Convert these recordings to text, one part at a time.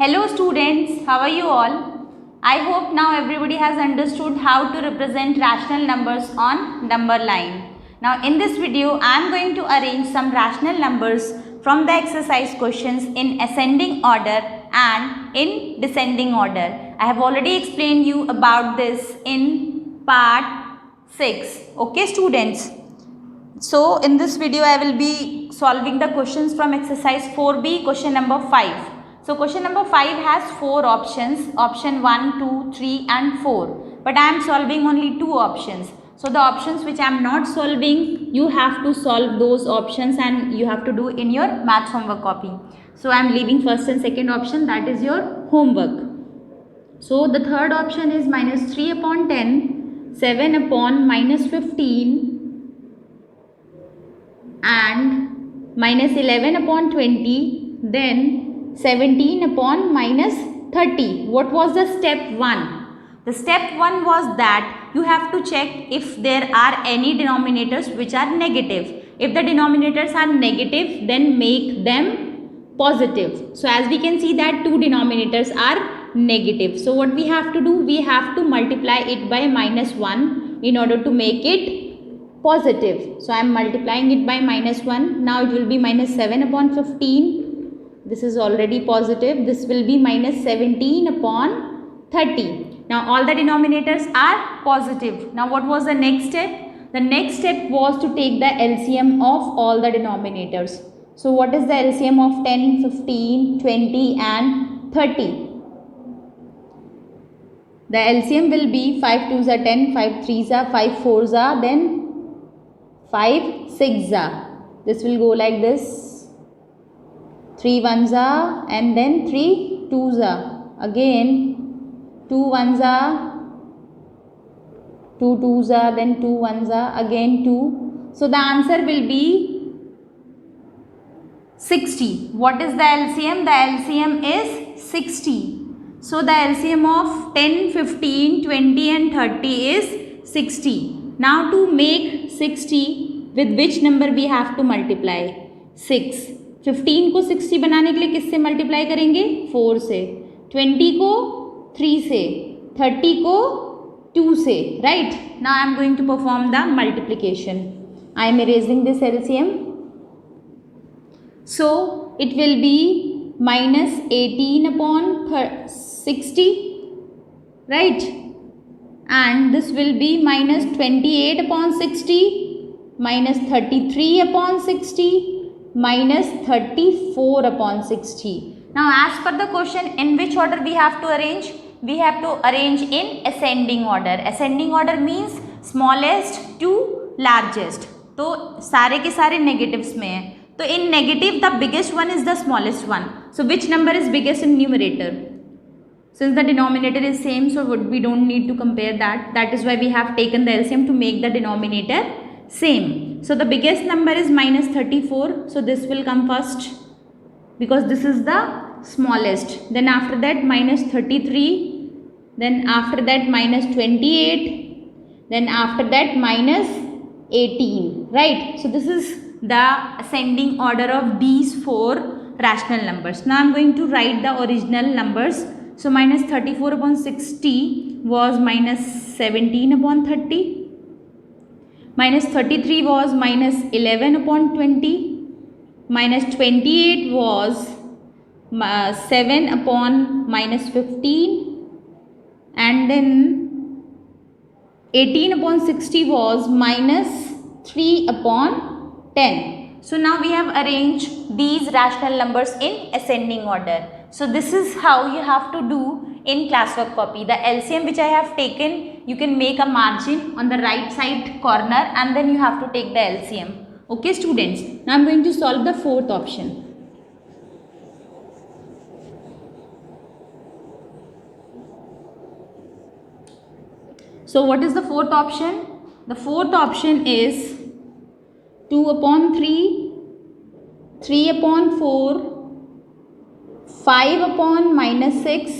Hello students, how are you all? I hope now everybody has understood how to represent rational numbers on number line. Now in this video, I am going to arrange some rational numbers from the exercise questions in ascending order and in descending order. I have already explained you about this in part 6. Okay students? So in this video, I will be solving the questions from exercise 4B, question number 5. So question number 5 has 4 options, option 1, 2, 3 and 4. But I am solving only 2 options. So the options which I am not solving, you have to solve those options and you have to do in your maths homework copy. So I am leaving first and second option, that is your homework. So the third option is minus 3 upon 10, 7 upon minus 15 and minus 11 upon 20, then 17 upon minus 30. What was the step 1? The step 1 was that you have to check if there are any denominators which are negative. If the denominators are negative, then make them positive. So as we can see that 2 denominators are negative. So what we have to do? We have to multiply it by minus 1 in order to make it positive. So I am multiplying it by minus 1. Now it will be minus 7 upon 15. This is already positive. This will be minus 17 upon 30. Now all the denominators are positive. Now what was the next step? The next step was to take the LCM of all the denominators. So what is the LCM of 10, 15, 20 and 30? The LCM will be 5 2s are 10, 5 3s are, 5 4s are, then 5 6s are. This will go like this. 3 1s are and then 3 2s are. Again 2 1s are, 2 2s are, then 2 1s are, again 2. So the answer will be 60. What is the LCM? The LCM is 60. So the LCM of 10, 15, 20 and 30 is 60. Now to make 60, with which number we have to multiply? 6. 15 को 60 बनाने के लिए किससे multiply करेंगे? 4 से. 20 को 3 से. 30 को 2 से. Right? Now I am going to perform the multiplication. I am erasing this LCM. So it will be minus 18 upon 60. Right? And this will be minus 28 upon 60, minus 33 upon 60, minus 34 upon 60. Now as per the question, in which order we have to arrange? We have to arrange in ascending order. Ascending order means smallest to largest. तो सारे के सारे negatives में है. तो in negative the biggest one is the smallest one. So which number is biggest in numerator? Since the denominator is same, so we don't need to compare that. That is why we have taken the LCM to make the denominator same. So the biggest number is minus 34. So this will come first because this is the smallest. Then after that minus 33. Then after that minus 28. Then after that minus 18. Right. So this is the ascending order of these 4 rational numbers. Now I am going to write the original numbers. So minus 34 upon 60 was minus 17 upon 30. Minus 33 was minus 11 upon 20. Minus 28 was 7 upon minus 15. And then 18 upon 60 was minus 3 upon 10. So now we have arranged these rational numbers in ascending order. So this is how you have to do in classwork copy. The LCM which I have taken, you can make a margin on the right side corner and then you have to take the LCM. Okay students. Now I am going to solve the fourth option. So what is the fourth option? The fourth option is 2 upon 3, 3 upon 4, 5 upon minus 6,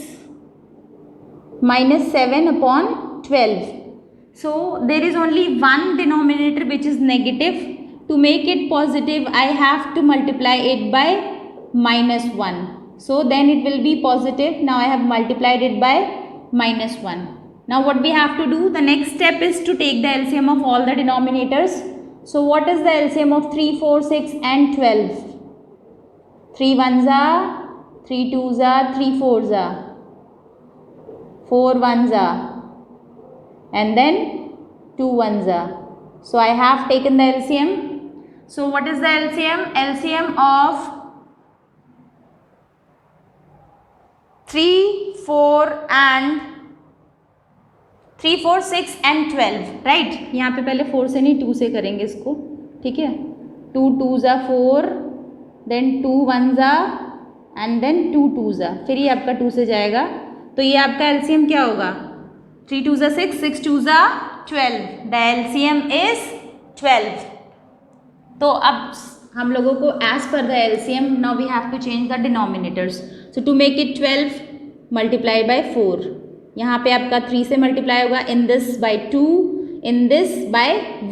minus 7 upon 12. So there is only one denominator which is negative. To make it positive, I have to multiply it by minus 1. So then it will be positive. Now I have multiplied it by -1. Now what we have to do, the next step is to take the LCM of all the denominators. So what is the LCM of 3, 4, 6 and 12? 3 ones are, 3 twos are, 3 fours are, 4 ones are, and then 2 ones are. So I have taken the LCM. So what is the LCM? LCM of 3, 4 and 3, 4, 6 and 12, right. यहाँ पे पहले 4 से नहीं 2 से करेंगे इसको, ठीक है. 2 twos are 4, then 2 ones are and then 2 twos are, फिर ये आपका 2 से जाएगा. तो ये आपका LCM क्या होगा? 3 twos are 6, 6 twos are 12. The LCM is 12. तो अब हम लोगों को as per the LCM now we have to change the denominators. So to make it 12, multiply by 4. यहाँ पे आपका 3 से मल्टीप्लाई होगा, in this by 2, in this by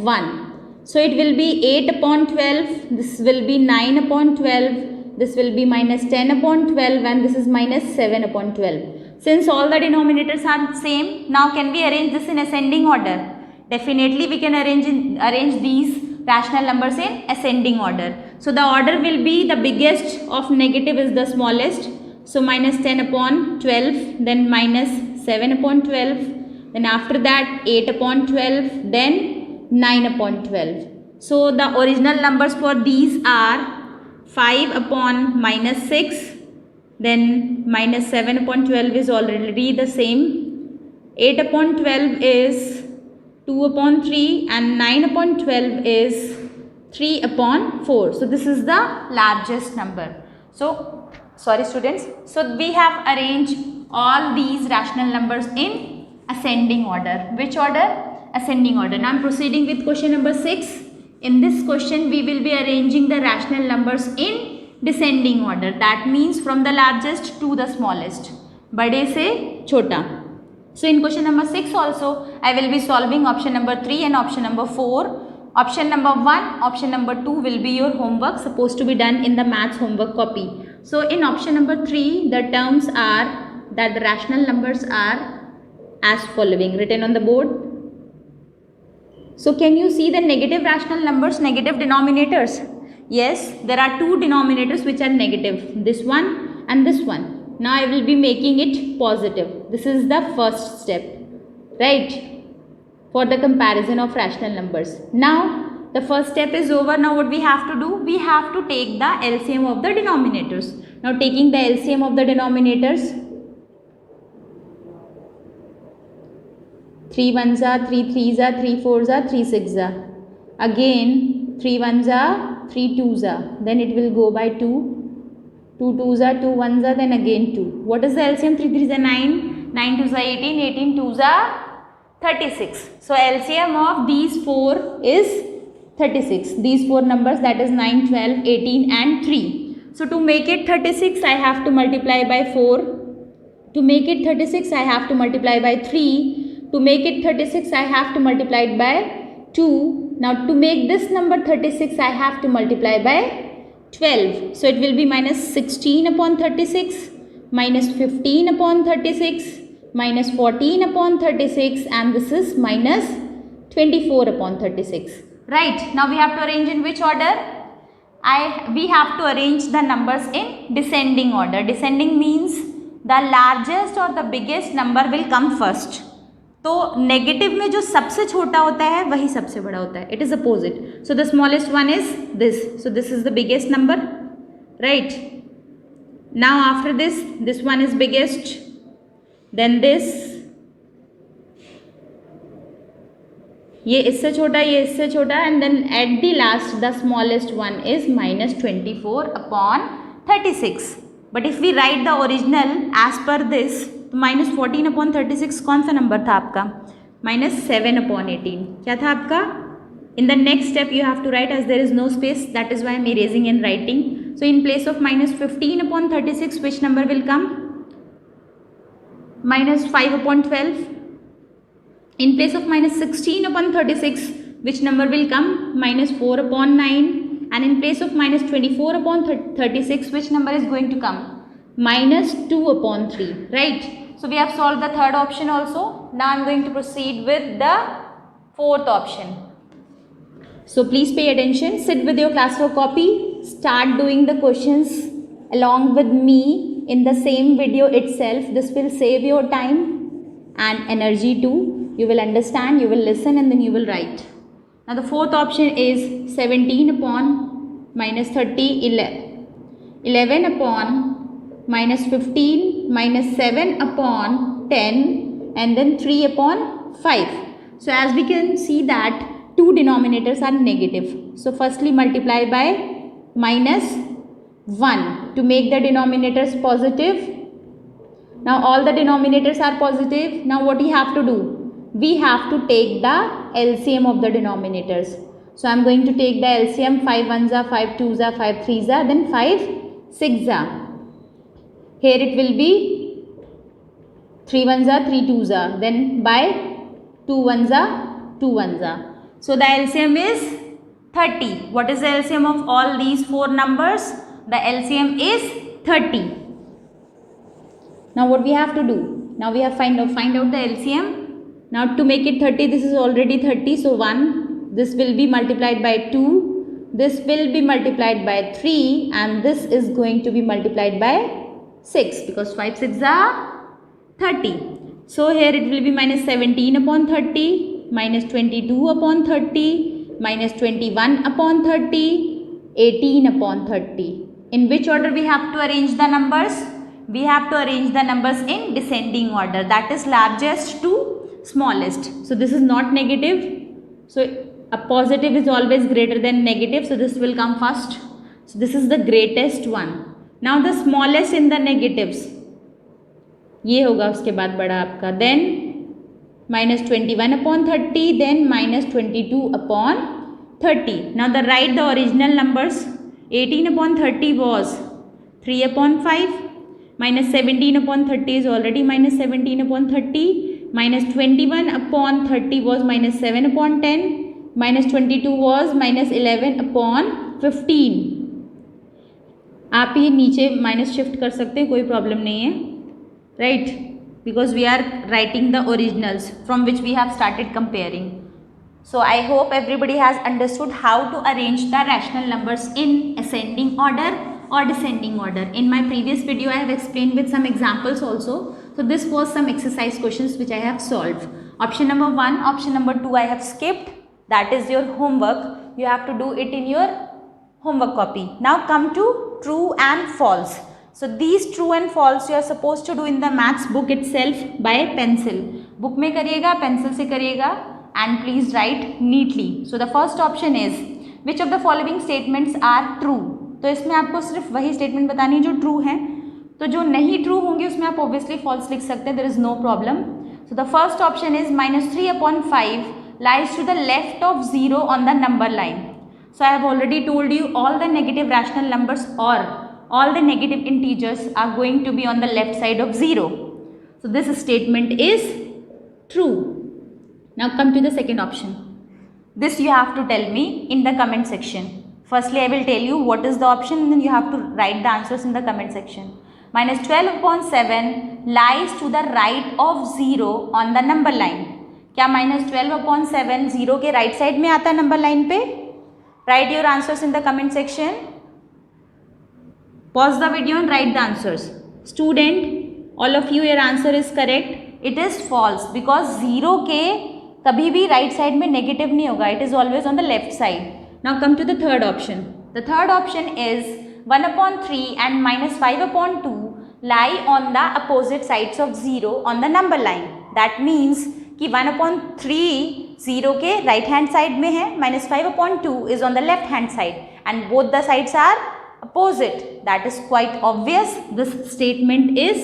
1. So it will be 8 upon 12, this will be 9 upon 12, this will be minus 10 upon 12 and this is minus 7 upon 12. Since all the denominators are same, now can we arrange this in ascending order? Definitely we can arrange these rational numbers in ascending order. So the order will be the biggest of negative is the smallest. So minus 10 upon 12, then minus 7 upon 12, then after that 8 upon 12, then 9 upon 12. So the original numbers for these are 5 upon minus 6, then minus 7 upon 12 is already the same, 8 upon 12 is 2 upon 3 and 9 upon 12 is 3 upon 4. So this is the largest number. So sorry students, so we have arranged all these rational numbers in ascending order. Which order? Ascending order. Now I am proceeding with question number 6. In this question we will be arranging the rational numbers in descending order. That means from the largest to the smallest, बड़े से छोटा. So in question number 6 also I will be solving option number 3 and option number 4. Option number 1, option number 2 will be your homework supposed to be done in the maths homework copy. So in option number 3 the terms are that the rational numbers are as following, written on the board. So can you see the negative rational numbers, negative denominators? Yes, there are two denominators which are negative, this one and this one. Now I will be making it positive. This is the first step, right, for the comparison of rational numbers. Now the first step is over. Now what we have to do? We have to take the LCM of the denominators. Now taking the LCM of the denominators, 3 ones are, 3 threes are, 3 fours are, 3 sixes are. Again 3 ones are, 3 twos are. Then it will go by 2. 2 twos are, 2 ones are, then again 2. What is the LCM? 3 threes are 9, 9 twos are 18, 18 twos are 36. So LCM of these 4 is 36. These 4 numbers, that is 9, 12, 18 and 3. So to make it 36 I have to multiply by 4. To make it 36 I have to multiply by 3. To make it 36 I have to multiply it by 2. Now to make this number 36 I have to multiply by 12. So it will be minus 16 upon 36, minus 15 upon 36, minus 14 upon 36 and this is minus 24 upon 36. Right. Now we have to arrange in which order? We have to arrange the numbers in descending order. Descending means the largest or the biggest number will come first. तो negative में जो सबसे छोटा होता है वही सबसे बड़ा होता है. It is opposite. So the smallest one is this. So this is the biggest number, right. Now after this one is biggest, then this, ये इससे छोटा, ये इससे छोटा, and then at the last the smallest one is minus 24 upon 36. But if we write the original as per this, तो minus 14 upon 36 कौन सा number था आपका? minus 7 upon 18. क्या था आपका? In the next step you have to write, as there is no space, that is why I am erasing and writing. So in place of minus 15 upon 36, which number will come? minus 5 upon 12. In place of minus 16 upon 36, which number will come? minus 4 upon 9. And in place of minus 24 upon 36, which number is going to come? minus 2 upon 3, right? So we have solved the third option also. Now I am going to proceed with the fourth option. So please pay attention, sit with your classwork copy, start doing the questions along with me in the same video itself. This will save your time and energy too. You will understand, you will listen, and then you will write. Now the fourth option is 17 upon minus 30, 11 upon minus 15, minus 7 upon 10, and then 3 upon 5. So as we can see that two denominators are negative. So firstly multiply by minus 1 to make the denominators positive. Now all the denominators are positive. Now what we have to do? We have to take the LCM of the denominators. So I am going to take the LCM. 5 1s are 5 2s are 5 3s are, then 5 6s are. Here it will be 3 1s are 3 2s are, then by 2 1s are 2 1s are. So the LCM is 30. What is the LCM of all these four numbers? The LCM is 30. Now what we have to do? Now we have find out the LCM. Now to make it 30, this is already 30. So 1, this will be multiplied by 2, this will be multiplied by 3, and this is going to be multiplied by 6, because 5 6 are 30. So here it will be minus 17 upon 30, minus 22 upon 30, minus 21 upon 30, 18 upon 30. In which order we have to arrange the numbers? We have to arrange the numbers in descending order, that is largest to smallest. So this is not negative. So a positive is always greater than negative. So this will come first. So this is the greatest one. Now the smallest in the negatives. ये होगा उसके बाद बड़ा आपका. Then minus 21 upon 30. Then minus 22 upon 30. Now the write the original numbers. 18 upon 30 was 3 upon 5. Minus 17 upon 30 is already minus 17 upon 30. Minus 21 upon 30 was minus 7 upon 10. Minus 22 was minus 11 upon 15. आप ये नीचे minus shift कर सकते हैं, कोई problem नहीं है, right, because we are writing the originals from which we have started comparing. So I hope everybody has understood how to arrange the rational numbers in ascending order or descending order. In my previous video I have explained with some examples also. So this was some exercise questions which I have solved. Option number 1, option number 2 I have skipped. That is your homework. You have to do it in your homework copy. Now come to true and false. So these true and false you are supposed to do in the maths book itself by pencil. Book में करिएगा, pencil से करिएगा, and please write neatly. So the first option is which of the following statements are true. तो इसमें आपको सिर्फ वही statement बतानी है जो ट्रू हैं. तो जो नहीं ट्रू होंगे उसमें आप ऑब्वियसली फॉल्स लिख सकते हैं, there is no problem. So the first option is minus 3 upon 5 lies to the left of 0 on the number line. So I have already told you all the negative rational numbers or all the negative integers are going to be on the left side of 0. So this statement is true. Now come to the second option. This you have to tell me in the comment section. Firstly, I will tell you what is the option and then you have to write the answers in the comment section. Minus 12 upon 7 lies to the right of 0 on the number line. क्या minus 12 upon 7 0 के right side में आता है number line पे? Write your answers in the comment section. Pause the video and write the answers. Student, all of you, your answer is correct. It is false because 0 के कभी भी right side में negative नहीं होगा. It is always on the left side. Now come to the third option. The third option is 1 upon 3 and minus 5 upon 2 lie on the opposite sides of 0 on the number line. That means कि 1 upon 3 0 के right hand side में है, minus 5 upon 2 is on the left hand side and both the sides are opposite. That is quite obvious. This statement is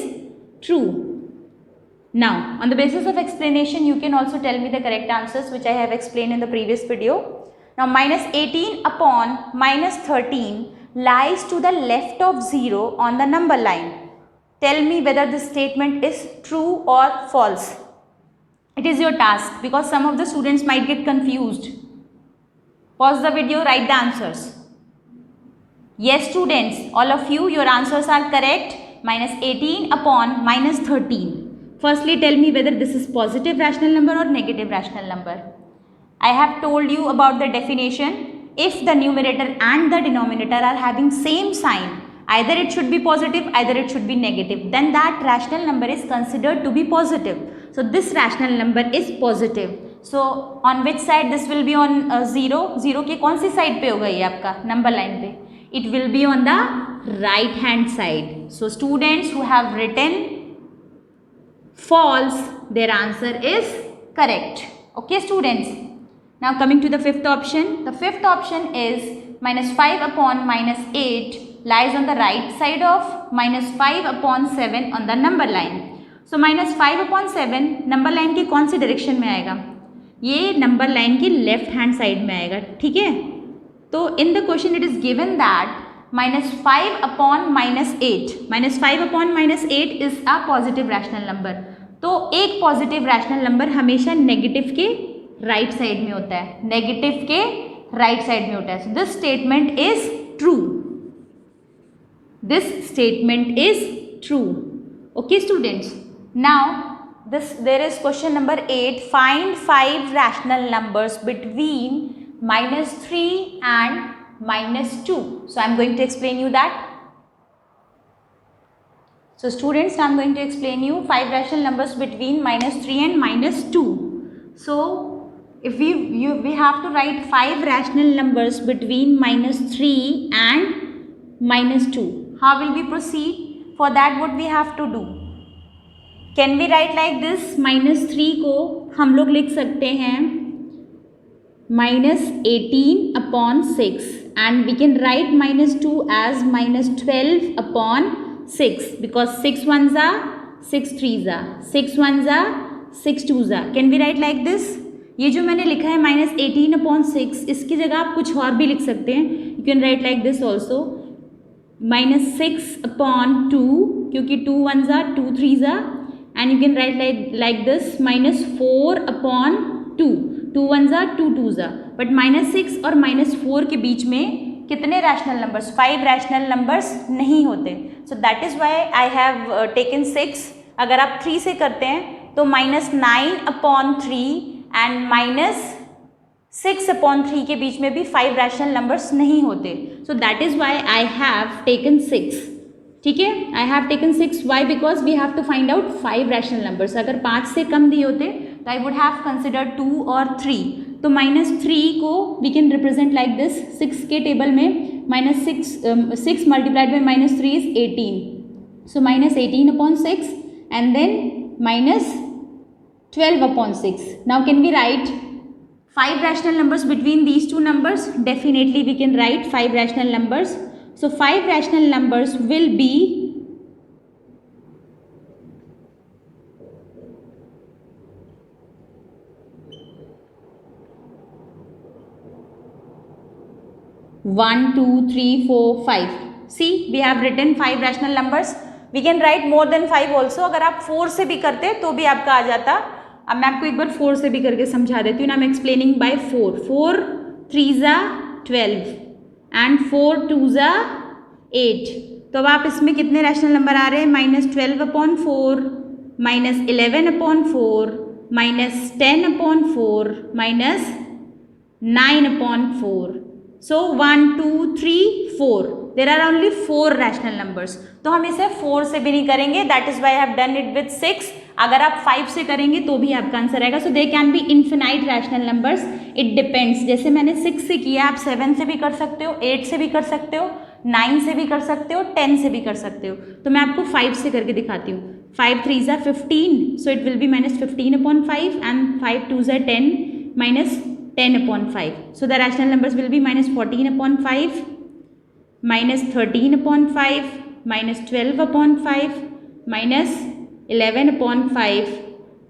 true. Now on the basis of explanation you can also tell me the correct answers which I have explained in the previous video. Now minus 18 upon minus 13 lies to the left of 0 on the number line. Tell me whether this statement is true or false. It is your task because some of the students might get confused. Pause the video, write the answers. Yes students, all of you, your answers are correct. minus 18 upon minus 13. Firstly, tell me whether this is positive rational number or negative rational number. I have told you about the definition. If the numerator and the denominator are having same sign, either it should be positive, either it should be negative, then that rational number is considered to be positive. So this rational number is positive. So on which side this will be? On 0. 0 के कौन सी side पे होगा ये आपका number line पे? It will be on the right hand side. So students who have written false, their answer is correct. Okay students. Now coming to the fifth option. The fifth option is minus 5 upon minus 8 lies on the right side of minus 5 upon 7 on the number line. So minus 5 upon 7 number line के कौन सी direction में आएगा? ये number line की left hand side में आएगा. ठीक है. तो in the question it is given that minus 5 upon minus 8. Minus 5 upon minus 8 is a positive rational number. तो एक positive rational number हमेशा negative के राइट साइड में होता है, नेगेटिव के राइट साइड में होता है. So this statement is true. This statement is true. Okay students. Now there is question number 8. Find 5 rational numbers between -3 and -2. So I am going to explain you that. So students, I am going to explain you 5 rational numbers between -3 and -2. So if we have to write 5 rational numbers between -3 and -2. How will we proceed? For that what we have to do? Can we write like this? -3 को हम लोग लिख सकते हैं -18 upon 6 and we can write -2 as -12 upon 6 because 6 ones are 6 threes are 6 ones are 6 twos are. Can we write like this? ये जो मैंने लिखा है -18 upon 6, इसकी जगह आप कुछ और भी लिख सकते हैं. You can write like this also. -6 upon 2 क्योंकि 2 ones are 2 threes are and you can write like this -4 upon 2. 2 ones are 2 twos are. But -6 और -4 के बीच में कितने रैशनल नंबर्स? 5 रैशनल नंबर्स नहीं होते. So that is why I have taken 6. अगर आप 3 से करते हैं तो -9 upon 3 एंड -6 upon 3 के बीच में भी 5 रैशनल नंबर्स नहीं होते. So that is why I have taken 6. ठीक है. I have taken 6. Why? Because we have to find out 5 rational numbers. अगर 5 से कम दिए होते तो आई वुड हैव कंसिडर 2 और 3. तो -3 को we can represent like this. 6 के टेबल में -6 multiplied by -3 is 18. So -18 upon 6 and then -12 upon 6. Now can we write 5 rational numbers between these two numbers? Definitely we can write 5 rational numbers. So 5 rational numbers will be 1, 2, 3, 4, 5. See, we have written 5 rational numbers. We can write more than 5 also. अगर आप 4 से भी करते तो भी आपका आ जाता. अब मैं आपको एक बार 4 से भी करके समझा देती हूँ. ना मैं explaining by 4. 4 3s are 12 and 4 2s are 8. तो अब आप इसमें कितने रैशनल नंबर आ रहे हैं? -12 upon 4, -11 upon 4, -10 upon 4, -9 upon 4. So 1, 2, 3, 4. There are only 4 rational numbers. तो हम इसे 4 से भी नहीं करेंगे. That is why I have done it with 6. अगर आप 5 से करेंगे तो भी आपका आंसर आएगा. So there can be infinite rational numbers. It depends. जैसे मैंने 6 से किया, आप 7 से भी कर सकते हो, 8 से भी कर सकते हो, 9 से भी कर सकते हो, 10 से भी कर सकते हो. तो मैं आपको 5 से करके दिखाती हूँ. 5 3s are 15. So it will be -15 upon 5 and 5 2s are 10 -10 upon 5. So the rational numbers will be -14 upon 5, -13 upon 5, -12 upon 5, -11 upon 5,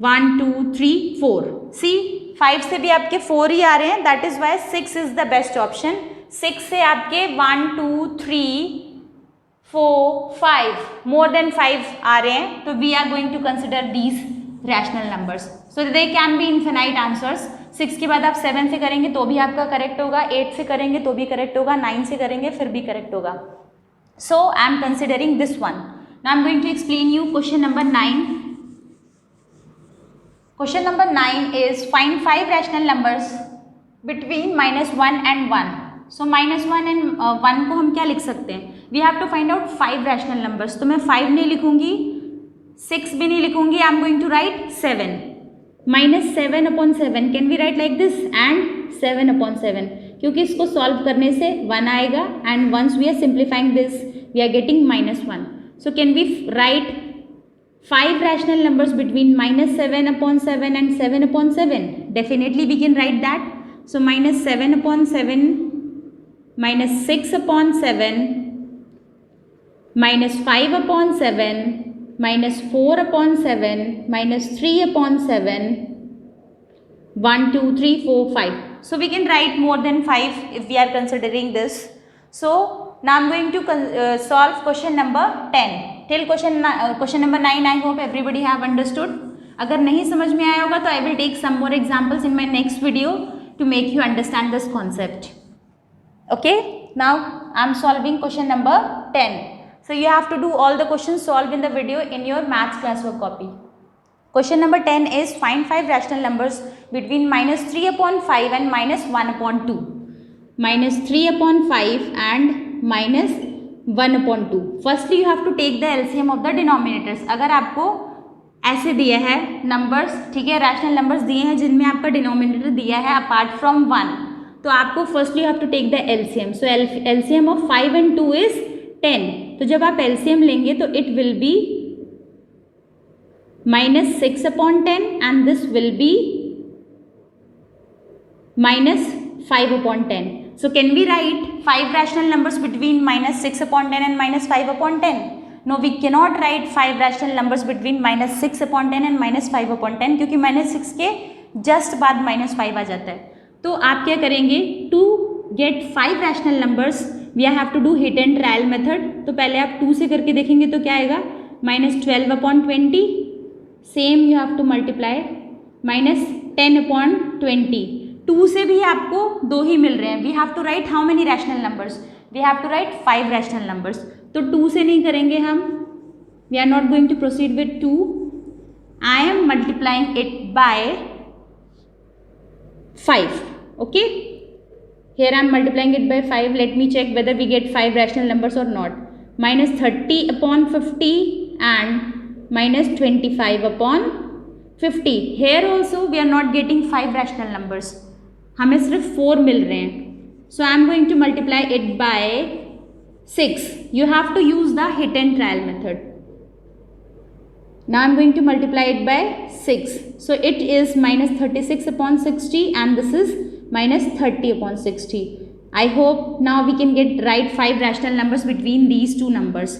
1 2 3 4. See, 5 से भी आपके 4 ही आ रहे हैं. That is why 6 is the best option. 6 से आपके 1 2 3 4 5 more than 5 आ रहे हैं. तो we are going to consider these rational numbers. So they can be infinite answers. 6 के बाद आप 7 से करेंगे तो भी आपका करेक्ट होगा, 8 से करेंगे तो भी करेक्ट होगा, 9 से करेंगे फिर भी करेक्ट होगा. So I am considering this one. Now I am going to explain you question number 9. Question number 9 is find 5 rational numbers between -1 and 1. So -1 and 1 को हम क्या लिख सकते हैं? We have to find out 5 rational numbers. तो मैं 5 नहीं लिखूंगी, 6 भी नहीं लिखूंगी. I am going to write 7. -7 upon 7 can we write like this and 7 upon 7 क्योंकि इसको सॉल्व करने से 1 आएगा and once we are simplifying this we are getting -1. So can we write 5 rational numbers between -7 upon 7 and 7 upon 7? Definitely we can write that. So -7 upon 7, -6 upon 7, -5 upon 7, -4 upon 7, -3 upon 7, 1, 2, 3, 4, 5. So we can write more than 5 if we are considering this. So now I am going to solve question number 10. Till question number 9 I hope everybody have understood. अगर नहीं समझ में आया होगा तो I will take some more examples in my next video to make you understand this concept. Okay, now I am solving question number 10. So you have to do all the questions solved in the video in your maths classwork copy. Question number 10 is find 5 rational numbers between -3 upon 5 and -1 upon 2. -3 upon 5 and -1 upon 2. Firstly you have to take the LCM of the denominators. अगर आपको ऐसे दिया है numbers, ठीक है, rational numbers दिए हैं जिनमें आपका डिनोमिनेटर दिया है अपार्ट फ्रॉम 1, तो आपको firstly you have to take the LCM. So LCM of 5 and 2 is 10. तो जब आप LCM लेंगे तो it will be -6 upon 10 and this will be -5 upon 10. So can we write 5 rational numbers between -6 upon 10 and -5 upon 10? No, we cannot write 5 rational numbers between -6 upon 10 and -5 upon 10 क्योंकि -6 के just बाद -5 आ जाता है. तो आप क्या करेंगे? To get 5 rational numbers we have to do hit and trial method. तो पहले आप 2 से करके देखेंगे तो क्या आएगा? -12 upon 20. Same you have to multiply -10 upon 20. 2 से भी आपको 2 ही मिल रहे हैं. We have to write how many rational numbers? We have to write 5 rational numbers. तो 2 से नहीं करेंगे हम. We are not going to proceed with 2. I am multiplying it by 5. Okay, here I am multiplying it by 5. Let me check whether we get 5 rational numbers or not. -30 upon 50 and -25 upon 50. Here also we are not getting 5 rational numbers. हमें सिर्फ 4 मिल रहे हैं. So I am going to multiply it by 6. You have to use the hit and trial method. Now I am going to multiply it by 6. So it is -36 upon 60 and this is -30 upon 60. I hope now we can get right 5 rational numbers between these two numbers.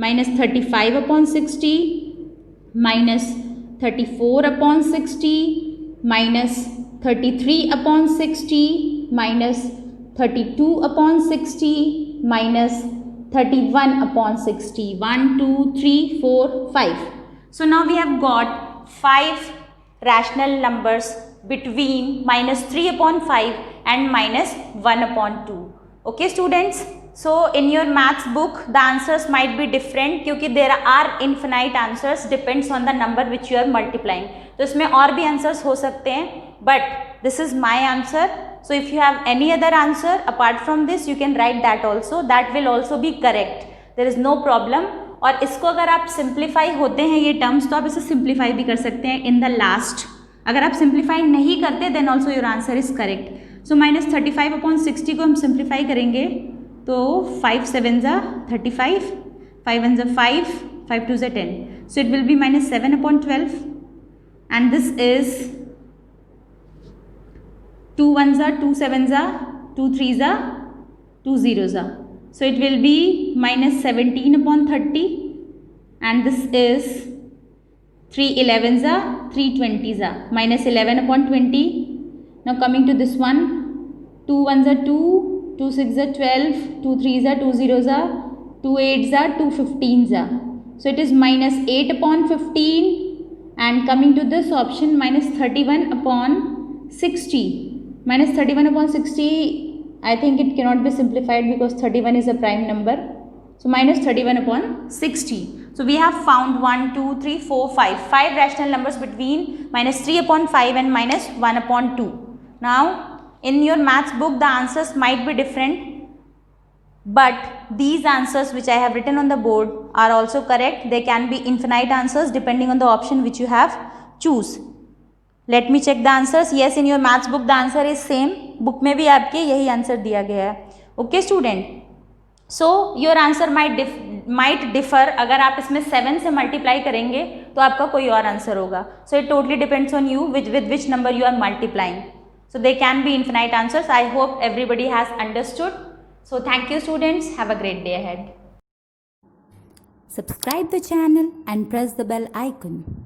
-35 upon 60, -34 upon 60, -33 upon 60, -32 upon 60, -31 upon 60. 1, 2, 3, 4, 5. So now we have got 5 rational numbers between -3 upon 5 and -1 upon 2. Okay students, so in your maths book the answers might be different क्योंकि there are infinite answers depends on the number which you are multiplying. तो इसमें और भी answers हो सकते हैं but this is my answer. So if you have any other answer apart from this you can write that also. That will also be correct. There is no problem. और इसको अगर आप सिंप्लीफाई होते हैं ये टर्म्स तो आप इसे सिंप्लीफाई भी कर सकते हैं इन द लास्ट. अगर आप सिंप्लीफाई नहीं करते then also your answer is correct. So -35 upon 60 को हम सिंप्लीफाई करेंगे तो 5 7 ज़ा 35, 5 1 ज़ा 5, 5 2 ज़ा 10. So it will B -7 upon 12 and this is 2 1 ज़ा 2 7 ज़ा 2 3 ज़ा 2 0 ज़ा. So it will be -17 upon 30 and this is 3 11 ज़ा 3 20 ज़ा -11 upon 20. Now coming to this one, 2 1 ज़ा 2, 2 6 ज़ा 12, 2 3 ज़ा 2 0 ज़ा 2 8 ज़ा 2 15 ज़ा. So it is -8 upon 15 and coming to this option -31 upon 60. -31 upon 60 I think it cannot be simplified because 31 is a prime number. So -31 upon 60. So So we have found 1, 2, 3, 4, 5. 5 rational numbers between minus 3 upon 5 and minus 1 upon 2. Now, in your maths book, the answers might be different, but these answers which I have written on the board are also correct. They can be infinite answers depending on the option which you have choose. Let me check the answers. Yes, in your maths book the answer is same. Book में भी आपके यही answer दिया गया है. Okay student. So your answer might differ. अगर आप इसमें 7 से मल्टीप्लाई करेंगे तो आपका कोई और आंसर होगा. So it totally depends on you with which number you are multiplying. So they can be infinite answers. I hope everybody has understood. So thank you students. Have a great day ahead. Subscribe the channel and press the bell icon.